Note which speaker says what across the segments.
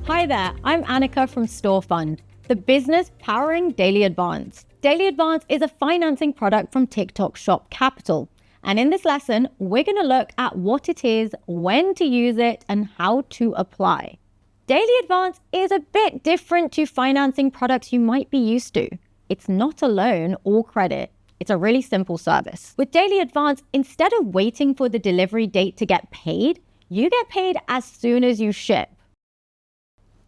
Speaker 1: Hi there, I'm Annika from Storfund, the business powering Daily Advance. Daily Advance is a financing product from TikTok Shop Capital. And in this lesson, we're going to look at what it is, when to use it, and how to apply. Daily Advance is a bit different to financing products you might be used to. It's not a loan or credit. It's a really simple service. With Daily Advance, instead of waiting for the delivery date to get paid, you get paid as soon as you ship.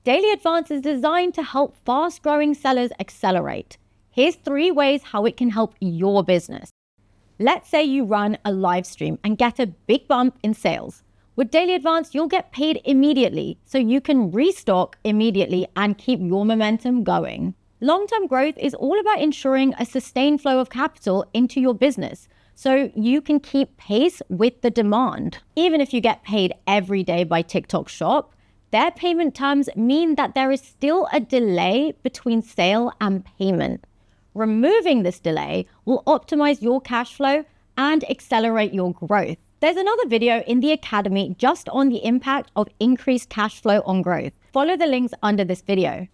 Speaker 1: Daily Advance is designed to help fast-growing sellers accelerate. Here's 3 ways how it can help your business. Let's say you run a live stream and get a big bump in sales. With Daily Advance, you'll get paid immediately, so you can restock immediately and keep your momentum going. Long-term growth is all about ensuring a sustained flow of capital into your business, so you can keep pace with the demand. Even if you get paid every day by TikTok Shop, their payment terms mean that there is still a delay between sale and payment. Removing this delay will optimize your cash flow and accelerate your growth. There's another video in the Academy just on the impact of increased cash flow on growth. Follow the links under this video.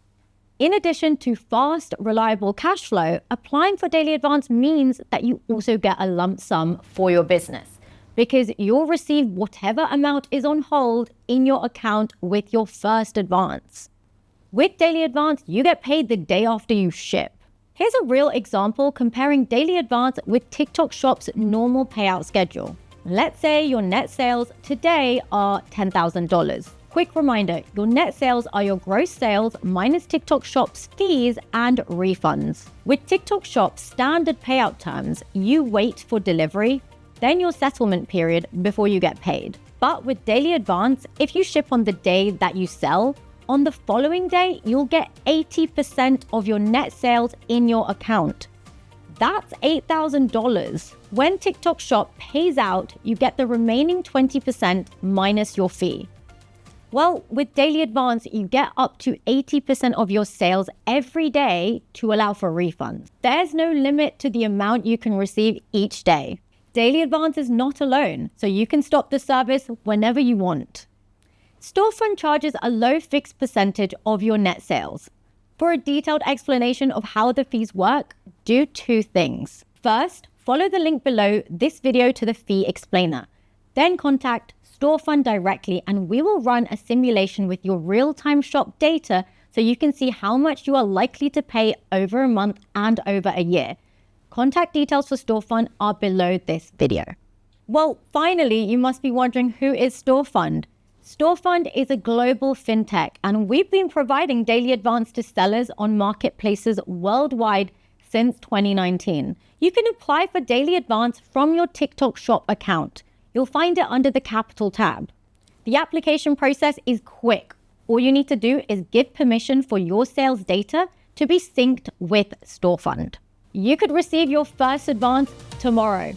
Speaker 1: In addition to fast, reliable cash flow, applying for Daily Advance means that you also get a lump sum for your business, because you'll receive whatever amount is on hold in your account with your first advance. With Daily Advance, you get paid the day after you ship. Here's a real example comparing Daily Advance with TikTok Shop's normal payout schedule. Let's say your net sales today are $10,000. Quick reminder, your net sales are your gross sales minus TikTok Shop's fees and refunds. With TikTok Shop's standard payout terms, you wait for delivery, then your settlement period before you get paid. But with Daily Advance, if you ship on the day that you sell, on the following day, you'll get 80% of your net sales in your account. That's $8,000. When TikTok Shop pays out, you get the remaining 20% minus your fee. Well, with Daily Advance, you get up to 80% of your sales every day to allow for refunds. There's no limit to the amount you can receive each day. Daily Advance is not a loan, so you can stop the service whenever you want. Storfund charges a low fixed percentage of your net sales. For a detailed explanation of how the fees work, do 2 things. First, follow the link below this video to the fee explainer. Then contact Storfund directly and we will run a simulation with your real-time shop data so you can see how much you are likely to pay over a month and over a year. Contact details for Storfund are below this video. Well, finally, you must be wondering, who is Storfund? Storfund is a global fintech, and we've been providing Daily Advance to sellers on marketplaces worldwide since 2019. You can apply for Daily Advance from your TikTok Shop account. You'll find it under the Capital tab. The application process is quick. All you need to do is give permission for your sales data to be synced with Storfund. You could receive your first advance tomorrow.